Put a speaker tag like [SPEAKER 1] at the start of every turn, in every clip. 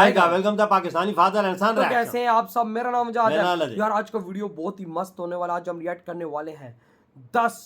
[SPEAKER 1] Welcome था Pakistani father and
[SPEAKER 2] तो कैसे हैं आप सब। मेरा नाम
[SPEAKER 1] मेरा नाम
[SPEAKER 2] जाद
[SPEAKER 1] है।
[SPEAKER 2] है यार। आज का वीडियो बहुत ही मस्त होने वाला है। आज हम रिएक्ट करने वाले हैं 10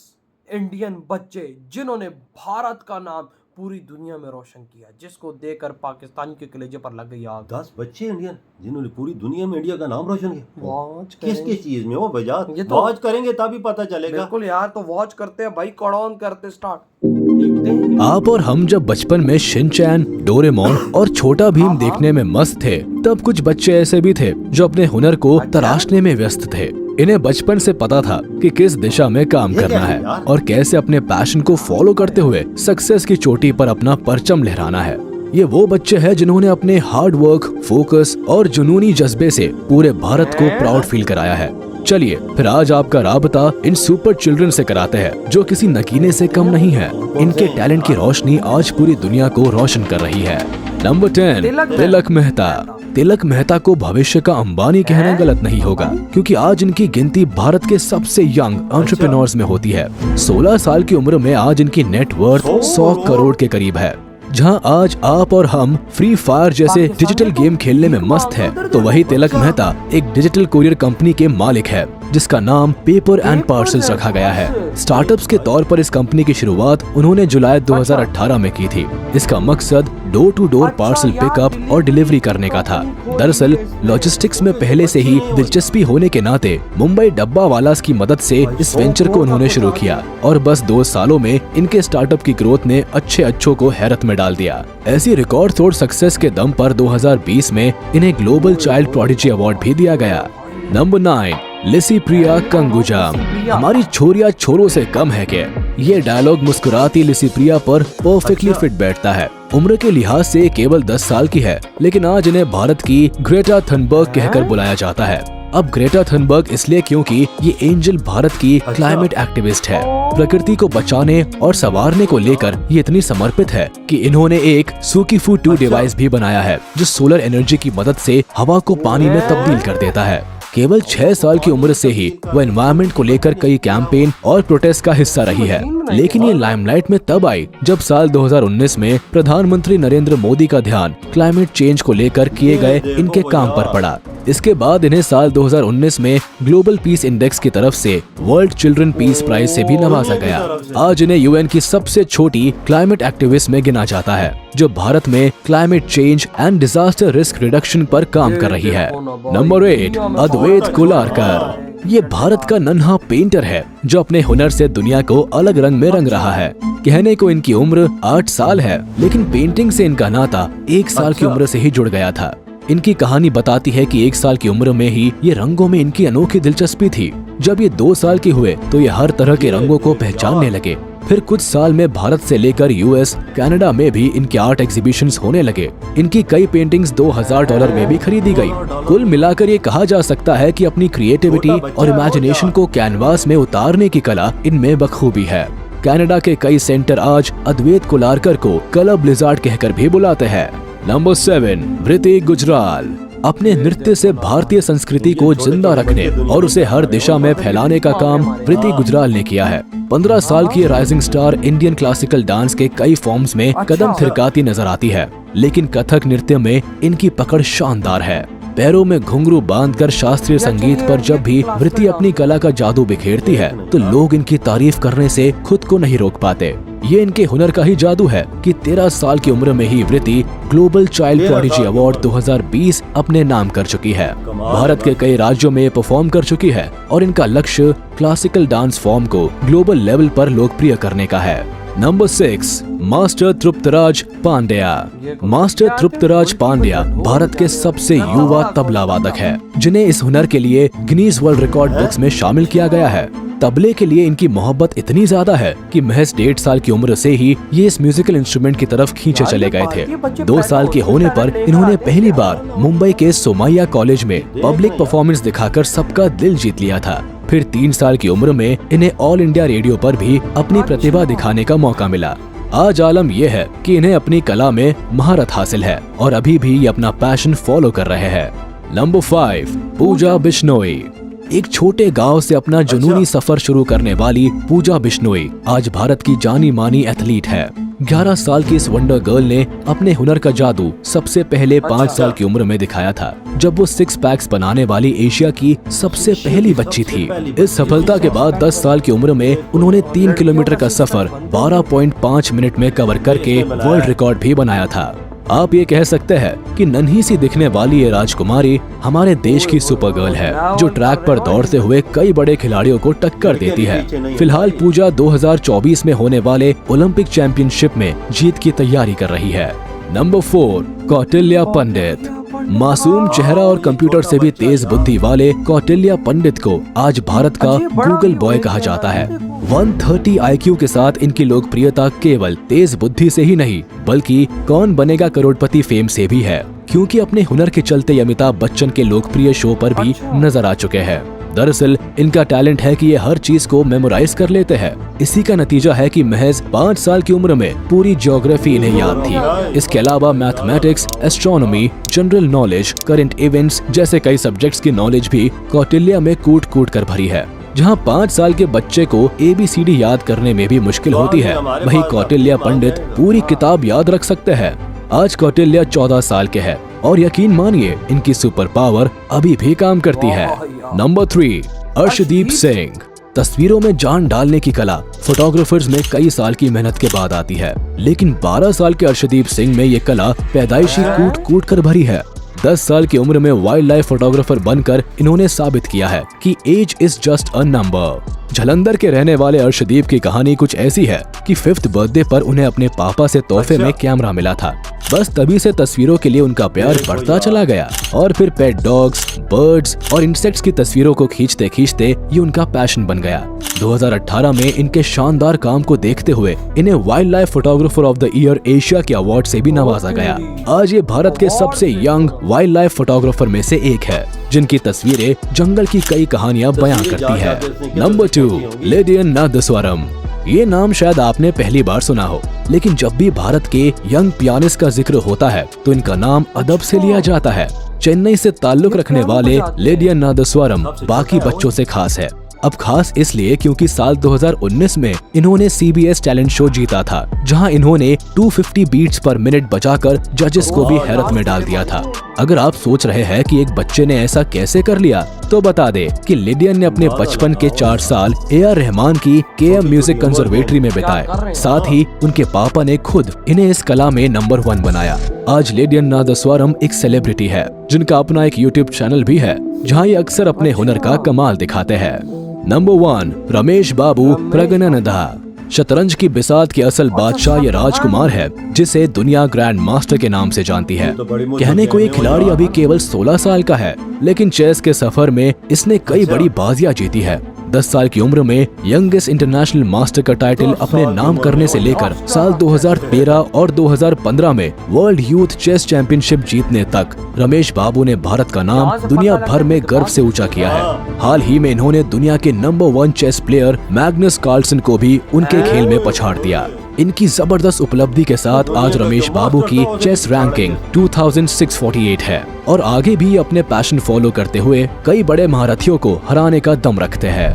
[SPEAKER 2] इंडियन बच्चे जिन्होंने भारत का नाम पूरी दुनिया में रोशन किया, जिसको देखकर पाकिस्तानी के कलेजे पर लग गई आग।
[SPEAKER 1] 10 बच्चे इंडियन जिन्होंने पूरी दुनिया में इंडिया का नाम रोशन किया।
[SPEAKER 2] वॉच
[SPEAKER 1] किस किस चीज में हो भैया?
[SPEAKER 2] ये तो
[SPEAKER 1] वॉच करेंगे तभी पता चलेगा।
[SPEAKER 2] बिल्कुल यार, तो वॉच करते हैं भाई, कड़ौन करते स्टार्ट। देखते हैं।
[SPEAKER 3] आप और हम जब बचपन में शिनचैन, डोरेमोन और छोटा भीम देखने में मस्त थे, तब कुछ बच्चे ऐसे भी थे जो अपने हुनर को तराशने में व्यस्त थे। इन्हें बचपन से पता था कि किस दिशा में काम करना है और कैसे अपने पैशन को फॉलो करते हुए सक्सेस की चोटी पर अपना परचम लहराना है। ये वो बच्चे हैं जिन्होंने अपने हार्ड वर्क, फोकस और जुनूनी जज्बे से पूरे भारत को प्राउड फील कराया है। चलिए फिर आज आपका राबता इन सुपर चिल्ड्रन से कराते हैं जो किसी नगीने से कम नहीं है। इनके टैलेंट की रोशनी आज पूरी दुनिया को रोशन कर रही है। नंबर 10, तिलक मेहता। तिलक मेहता को भविष्य का अंबानी कहना गलत नहीं होगा, क्योंकि आज इनकी गिनती भारत के सबसे यंग एंटरप्रेन्योर्स में होती है। 16 साल की उम्र में आज इनकी नेटवर्थ 100 करोड़ के करीब है। जहां आज आप और हम फ्री फायर जैसे डिजिटल गेम खेलने में मस्त है, तो वही तिलक मेहता एक डिजिटल कोरियर कंपनी के मालिक है जिसका नाम पेपर एंड पार्सल्स रखा गया है। स्टार्टअप्स के तौर पर इस कंपनी की शुरुआत उन्होंने जुलाई 2018 में की थी। इसका मकसद door to door parcel pickup और डिलीवरी करने का था। दरअसल लॉजिस्टिक्स में पहले से ही दिलचस्पी होने के नाते मुंबई डब्बा वालास की मदद से इस वेंचर को उन्होंने शुरू किया और बस 2 सालों में इनके स्टार्टअप की ग्रोथ ने अच्छों को हैरत में डाल दिया। ऐसी रिकॉर्ड तोड़ सक्सेस के दम पर 2020 में इन्हें ग्लोबल चाइल्ड प्रोडिजी अवार्ड भी दिया गया। नंबर 9, लिसिप्रिया कंगुजाम। हमारी छोरिया छोरों से कम है क्या? ये डायलॉग मुस्कुराती लिसिप्रिया पर परफेक्टली फिट बैठता है। उम्र के लिहाज से केवल 10 साल की है, लेकिन आज इन्हें भारत की ग्रेटा थनबर्ग कहकर बुलाया जाता है। अब ग्रेटा थनबर्ग इसलिए क्योंकि ये एंजल भारत की क्लाइमेट एक्टिविस्ट है। प्रकृति को बचाने और संवारने को लेकर ये इतनी समर्पित है कि इन्होंने एक सुकीफू 2 डिवाइस भी बनाया है जो सोलर एनर्जी की मदद से हवा को पानी में तब्दील कर देता है। केवल 6 साल की उम्र से ही वो एनवायरनमेंट को लेकर कई कैंपेन और प्रोटेस्ट का हिस्सा रही है, लेकिन ये लाइमलाइट में तब आई जब साल 2019 में प्रधानमंत्री नरेंद्र मोदी का ध्यान क्लाइमेट चेंज को लेकर किए गए इनके काम पर पड़ा। इसके बाद इन्हें साल 2019 में ग्लोबल पीस इंडेक्स की तरफ से वर्ल्ड चिल्ड्रन पीस प्राइज से भी नवाजा गया। आज इन्हें यूएन की सबसे छोटी क्लाइमेट एक्टिविस्ट में गिना जाता है, जो भारत में climate change and disaster risk reduction पर काम कर रही है। नंबर 8, अद्वैत कुलारकर। ये भारत का नन्हा पेंटर है जो अपने हुनर से दुनिया को अलग रंग में रंग रहा है। कहने को इनकी उम्र 8 साल है, लेकिन पेंटिंग से इनका नाता 1 साल की उम्र से ही जुड़ गया था। इनकी कहानी बताती है कि 1 साल की उम्र में ही ये रंगों में इनकी अनोखी दिलचस्पी थी। जब ये 2 साल के हुए तो ये हर तरह के रंगों को पहचानने लगे। फिर कुछ साल में भारत से लेकर यूएस, कनाडा में भी इनके आर्ट एग्जीबिशंस होने लगे। इनकी कई पेंटिंग्स $2000 में भी खरीदी गई। कुल मिलाकर ये कहा जा सकता है कि अपनी क्रिएटिविटी और इमेजिनेशन को कैनवास में उतारने की कला इनमें बखूबी है। कनाडा के कई सेंटर आज अद्वैत कुलारकर को कलर ब्लिजार्ड कहकर भी बुलाते हैं। नंबर 7, वृति गुजराल। अपने नृत्य से भारतीय संस्कृति को जिंदा रखने और उसे हर दिशा में फैलाने का काम वृति गुजराल ने किया है। 15 साल की rising star Indian classical dance के कई फॉर्म्स में कदम थिरकाती नजर आती है, लेकिन कथक नृत्य में इनकी पकड़ शानदार है। पैरों में घुंघरू बांधकर शास्त्रीय संगीत पर जब भी वृति अपनी कला का जादू बिखेरती है तो लोग इनकी तारीफ करने से खुद को नहीं रोक पाते। ये इनके हुनर का ही जादू है कि 13 साल की उम्र में ही वृति ग्लोबल चाइल्ड प्रोडिजी अवार्ड 2020 अपने नाम कर चुकी है। भारत के कई राज्यों में परफॉर्म कर चुकी है और इनका लक्ष्य क्लासिकल डांस फॉर्म को ग्लोबल लेवल पर लोकप्रिय करने का है। Number 6, master Triptraj Pandya. Master Triptraj Pandya Bharat के सबसे युवा तबला वादक है, जिन्हें इस हुनर के लिए गिनीज वर्ल्ड रिकॉर्ड बुक्स में शामिल किया गया है। तबले के लिए इनकी मोहब्बत इतनी ज्यादा है कि महज 1.5 साल की उम्र से ही ये इस म्यूजिकल इंस्ट्रूमेंट की तरफ खींचे चले गए थे। 2 साल के होने पर इन्होंने पहली बार मुंबई के सोमैया कॉलेज में पब्लिक परफॉर्मेंस दिखाकर सबका दिल जीत लिया था। फिर 3 साल की उम्र में इन्हें ऑल इंडिया रेडियो पर भी अपनी प्रतिभा दिखाने का मौका मिला। आज आलम यह है कि इन्हें अपनी कला में महारत हासिल है और अभी भी ये अपना पैशन फॉलो कर रहे हैं। नंबर 5, पूजा बिश्नोई। एक छोटे गांव से अपना जुनूनी सफर शुरू करने वाली पूजा बिश्नोई आज भारत की जानी मानी एथलीट है। 11 साल की इस वंडर गर्ल ने अपने हुनर का जादू सबसे पहले 5 साल की उम्र में दिखाया था, जब वो 6 पैक्स बनाने वाली एशिया की सबसे पहली बच्ची थी। इस सफलता के बाद 10 साल की उम्र में उन्होंने 3 किलोमीटर का सफर 12.5 मिनट में कवर करके वर्ल्ड रिकॉर्ड भी बनाया था। आप ये कह सकते हैं कि नन्ही सी दिखने वाली ये राजकुमारी हमारे देश की सुपर गर्ल है, जो ट्रैक पर दौड़ते हुए कई बड़े खिलाड़ियों को टक्कर देती है। फिलहाल पूजा 2024 में होने वाले ओलंपिक चैंपियनशिप में जीत की तैयारी कर रही है। नंबर 4, कौटिल्य पंडित। मासूम चेहरा और कंप्यूटर से भी तेज बुद्धि वाले कौटिल्य पंडित को आज भारत का गूगल बॉय कहा जाता है। 130 IQ के साथ इनकी लोकप्रियता केवल तेज बुद्धि से ही नहीं, बल्कि कौन बनेगा करोड़पति फेम से भी है, क्योंकि अपने हुनर के चलते अमिताभ बच्चन के लोकप्रिय शो पर भी नजर आ चुके हैं। दरअसल इनका टैलेंट है कि ये हर चीज को मेमोराइज कर लेते हैं। इसी का नतीजा है कि महज 5 साल की उम्र में पूरी ज्योग्राफी इन्हें याद थी। इसके अलावा mathematics, astronomy, general knowledge, current events जैसे कई सब्जेक्ट्स की नॉलेज भी कौटिल्य में कूट कूट कर भरी है। जहां 5 साल के बच्चे को ABCD याद करने में भी मुश्किल होती है, वहीं कौटिल्य पंडित पूरी किताब याद रख सकते हैं। आज कौटिल्य 14 साल के हैं और यकीन मानिए इनकी सुपर पावर अभी भी काम करती है। नंबर 3, अर्शदीप सिंह। तस्वीरों में जान डालने की कला फोटोग्राफर्स में कई साल की मेहनत के बाद आती है, लेकिन 12 साल के अर्शदीप सिंह में ये कला पैदाइशी कूट कूट कर भरी है। 10 साल की उम्र में वाइल्ड लाइफ फोटोग्राफर बनकर इन्होंने साबित किया है कि age is just a number. Jalandhar के रहने वाले अर्शदीप की कहानी कुछ ऐसी है कि 5th बर्थडे पर उन्हें अपने पापा से तोहफे में कैमरा मिला था। बस तभी से तस्वीरों के लिए उनका प्यार बढ़ता चला गया और फिर पेट डॉग्स, बर्ड्स और इंसेक्ट्स की तस्वीरों को खींचते खींचते ये उनका पैशन बन गया। 2018 में इनके शानदार काम को देखते हुए इन्हें wild life photographer of the year Asia के अवार्ड से भी नवाजा गया। आज ये भारत के सबसे यंग वाइल्ड लाइफ फोटोग्राफर में से एक है, जिनकी तस्वीरें जंगल की कई कहानियां बयां करती है। नंबर 2, लेडियन नादस्वरम। ये नाम शायद आपने पहली बार सुना हो, लेकिन जब भी भारत के यंग पियानिस्ट का जिक्र होता है तो इनका नाम अदब से लिया जाता है। चेन्नई से ताल्लुक रखने वाले लेडियन नादस्वरम बाकी बच्चों से खास है। अब खास इसलिए क्योंकि साल 2019 में इन्होंने CBS टैलेंट शो जीता था, जहां इन्होंने 250 बीट्स पर मिनट बजाकर जजेस को भी हैरत में डाल दिया था। अगर आप सोच रहे हैं कि एक बच्चे ने ऐसा कैसे कर लिया, तो बता दे कि लिडियन ने अपने बचपन के 4 साल AR रहमान की KM म्यूजिक कंजर्वेटरी में बिताए। साथ ही उनके पापा ने खुद इन्हें इस कला में नंबर 1 बनाया। आज लेडियन नादस्वरम एक सेलिब्रिटी है, जिनका अपना एक YouTube चैनल भी है, जहां ये अक्सर अपने हुनर का कमाल दिखाते हैं। नंबर 1, रमेश बाबू प्रगननधा। शतरंज की बिसात के असल बादशाह ये राजकुमार है, जिसे दुनिया ग्रैंड मास्टर के नाम से जानती है। कहने को ये खिलाड़ी अभी केवल 16 साल का है, लेकिन चेस के सफर में इसने कई बड़ी बाजियां जीती है। 10 साल की उम्र में यंगेस्ट इंटरनेशनल मास्टर का टाइटल अपने नाम करने से लेकर साल 2013 और 2015 में वर्ल्ड यूथ चेस चैंपियनशिप जीतने तक रमेश बाबू ने भारत का नाम दुनिया भर में गर्व से ऊंचा किया है। हाल ही में इन्होंने दुनिया के number 1 chess player Magnus Carlsen को भी उनके खेल में पछाड़ दिया। इनकी जबरदस्त उपलब्धि के साथ आज रमेश बाबू की चेस रैंकिंग 2648 है और आगे भी अपने पैशन फॉलो करते हुए कई बड़े महारथियों को हराने का दम रखते हैं।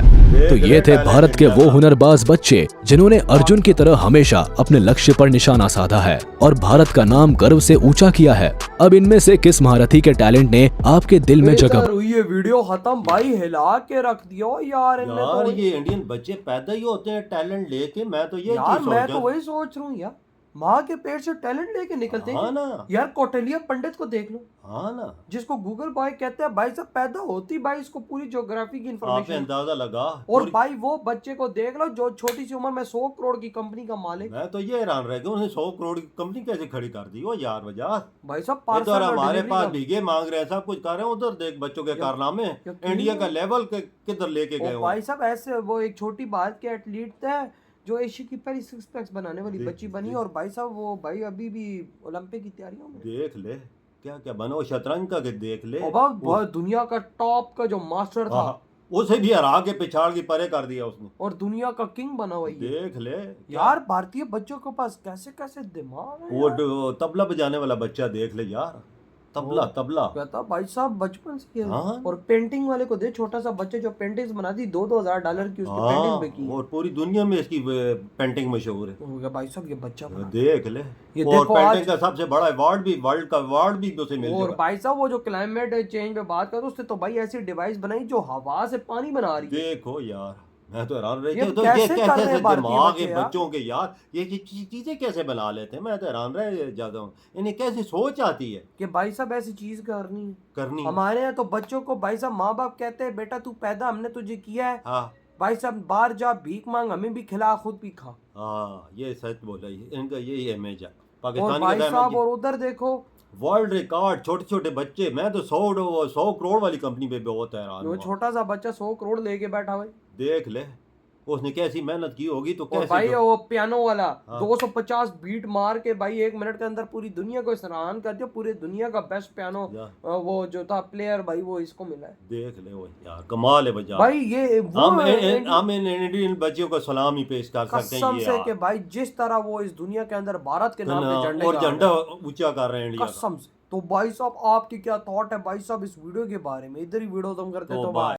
[SPEAKER 3] तो ये थे भारत के वो हुनरबाज बच्चे जिन्होंने अर्जुन की तरह हमेशा अपने लक्ष्य पर निशाना साधा है और भारत का नाम गर्व से ऊंचा किया है। अब इनमें से किस महारथी के टैलेंट ने आपके दिल में जगह?
[SPEAKER 2] ये वीडियो खत्म भाई, हिला के रख दियो यार इनने
[SPEAKER 1] यार
[SPEAKER 2] तो।
[SPEAKER 1] ये इंडियन बच्चे पैदा ही होते हैं टैलेंट लेके। मैं तो ये
[SPEAKER 2] यार
[SPEAKER 1] चीज
[SPEAKER 2] मैं
[SPEAKER 1] सोच
[SPEAKER 2] तो वही सोच रहा हूँ यार, माँ के पेट से टैलेंट लेके निकलते हैं।
[SPEAKER 1] हाँ ना
[SPEAKER 2] यार कौटिल्य पंडित को देख लो,
[SPEAKER 1] हाँ ना,
[SPEAKER 2] जिसको गूगल बॉय कहते हैं। भाई साहब पैदा होती भाई इसको पूरी ज्योग्राफी की
[SPEAKER 1] आपने
[SPEAKER 2] इंफॉर्मेशन,
[SPEAKER 1] अंदाजा लगा।
[SPEAKER 2] और भाई वो बच्चे को देख लो जो छोटी सी उम्र में 100 करोड़ की कंपनी का मालिक।
[SPEAKER 1] मैं तो ये हैरान रह गया, उन्हें 100 करोड़ की कंपनी कैसे खड़ी कर दी? वो यार वजह
[SPEAKER 2] भाई साहब
[SPEAKER 1] ये तो
[SPEAKER 2] पार्सल और
[SPEAKER 1] हमारे
[SPEAKER 2] डिलीवरी
[SPEAKER 1] पास
[SPEAKER 2] का-
[SPEAKER 1] भीगे मांग रहे हैं, सब कुछ कर रहे हैं। उधर देख बच्चों के कारनामे,
[SPEAKER 2] यकीन
[SPEAKER 1] इंडिया का
[SPEAKER 2] नहीं।
[SPEAKER 1] लेवल किधर लेके गए
[SPEAKER 2] ओ
[SPEAKER 1] हो।
[SPEAKER 2] भाई साहब ऐसे वो एक छोटी बात के एथलीट थे जो एशिया की पहली 6 पैक्स बनाने वाली बच्ची बनी, और भाई साहब वो भाई अभी भी ओलंपिक की तैयारियों में।
[SPEAKER 1] देख ले क्या क्या बनो, शतरंज का के देख ले।
[SPEAKER 2] और बहुत दुनिया का टॉप का जो मास्टर था,
[SPEAKER 1] उसे भी हरा के पिछाड़ की परे कर दिया उसने,
[SPEAKER 2] और दुनिया का किंग बना हुआ है।
[SPEAKER 1] देख ले
[SPEAKER 2] यार भारतीय बच्चों के पास कैसे कैसे दिमाग है यार।
[SPEAKER 1] वो तबला बजाने वाला बच्चा देख ले यार, तबला तबला।
[SPEAKER 2] कहता भाई साहब बचपन से
[SPEAKER 1] हाँ।
[SPEAKER 2] और पेंटिंग वाले को दे, छोटा सा बच्चे जो पेंटिंग्स बना दी, $2,000 की उसकी पेंटिंग
[SPEAKER 1] हाँ,
[SPEAKER 2] बिकी।
[SPEAKER 1] और पूरी दुनिया में इसकी पेंटिंग मशहूर है।
[SPEAKER 2] हो गया भाई साहब ये बच्चा बना।
[SPEAKER 1] देख ले,
[SPEAKER 2] ये
[SPEAKER 1] और
[SPEAKER 2] देखो
[SPEAKER 1] पेंटिंग
[SPEAKER 2] आज,
[SPEAKER 1] का सबसे बड़ा अवार्ड भी, वर्ल्ड का अवार्ड भी उसे मिल
[SPEAKER 2] और
[SPEAKER 1] चुका।
[SPEAKER 2] भाई साहब वो जो क्लाइमेट चेंज पे बात करो, उसने तो भाई ऐसी डिवाइस बनाई जो हवा से पानी बना रही है।
[SPEAKER 1] देखो यार, मैं तो हैरान रह
[SPEAKER 2] ये
[SPEAKER 1] गया, तो
[SPEAKER 2] कैसे
[SPEAKER 1] ये
[SPEAKER 2] कर रहे
[SPEAKER 1] कैसे
[SPEAKER 2] हैं भारतीय
[SPEAKER 1] दिमाग
[SPEAKER 2] बच्चे
[SPEAKER 1] है
[SPEAKER 2] यार?
[SPEAKER 1] बच्चों के यार, ये चीजें कैसे बना लेते हैं, मैं तो हैरान रह जाता हूँ, इन्हें कैसे सोच आती है
[SPEAKER 2] कि भाई साहब ऐसी चीज करनी है।
[SPEAKER 1] करनी।
[SPEAKER 2] हमारे यहाँ तो बच्चों को भाई साहब माँ बाप कहते हैं बेटा तू पैदा हमने तुझे किया है,
[SPEAKER 1] हाँ
[SPEAKER 2] भाई साहब बाहर जा भीख मांग, हमें भी खिला खुद भी खा।
[SPEAKER 1] हाँ, ये सच बोला, इनका यही इमेज है
[SPEAKER 2] और
[SPEAKER 1] पाकिस्तानी
[SPEAKER 2] भाई
[SPEAKER 1] का
[SPEAKER 2] साहब
[SPEAKER 1] इमेज।
[SPEAKER 2] और उधर देखो
[SPEAKER 1] वर्ल्ड रिकॉर्ड, छोटे छोटे बच्चे, मैं तो 100 करोड़ वाली कंपनी पे बहुत हैरान
[SPEAKER 2] जो
[SPEAKER 1] हुआ।
[SPEAKER 2] छोटा सा बच्चा 100 करोड़ लेके बैठा हुआ है।
[SPEAKER 1] देख ले, उसने कैसी मेहनत की होगी, तो
[SPEAKER 2] और
[SPEAKER 1] कैसे
[SPEAKER 2] भाई वो पियानो वाला
[SPEAKER 1] हाँ।
[SPEAKER 2] 250 बीट मार के भाई 1 मिनट के अंदर पूरी दुनिया को हैरान कर दिया। पूरी दुनिया का बेस्ट पियानो वो जो था प्लेयर भाई वो इसको मिला है।
[SPEAKER 1] देख ले वो यार, कमाल है बजा।
[SPEAKER 2] भाई ये वो
[SPEAKER 1] हम इन इंडियन बच्चों को सलामी पेश कर सकते हैं
[SPEAKER 2] कसम
[SPEAKER 1] ये
[SPEAKER 2] से
[SPEAKER 1] यार।
[SPEAKER 2] कि भाई जिस तरह वो इस दुनिया के अंदर भारत के नाम पे झंडे
[SPEAKER 1] और
[SPEAKER 2] गाड़ रहे
[SPEAKER 1] झंडा
[SPEAKER 2] हैं,
[SPEAKER 1] ऊंचा कर रहे हैं इंडिया का।
[SPEAKER 2] कसम से। तो भाई साहब आपकी क्या थॉट है भाई साहब इस वीडियो के बारे में? इधर ही वीडियो तुम करते
[SPEAKER 1] तो
[SPEAKER 2] तो
[SPEAKER 1] बाय।
[SPEAKER 2] भाई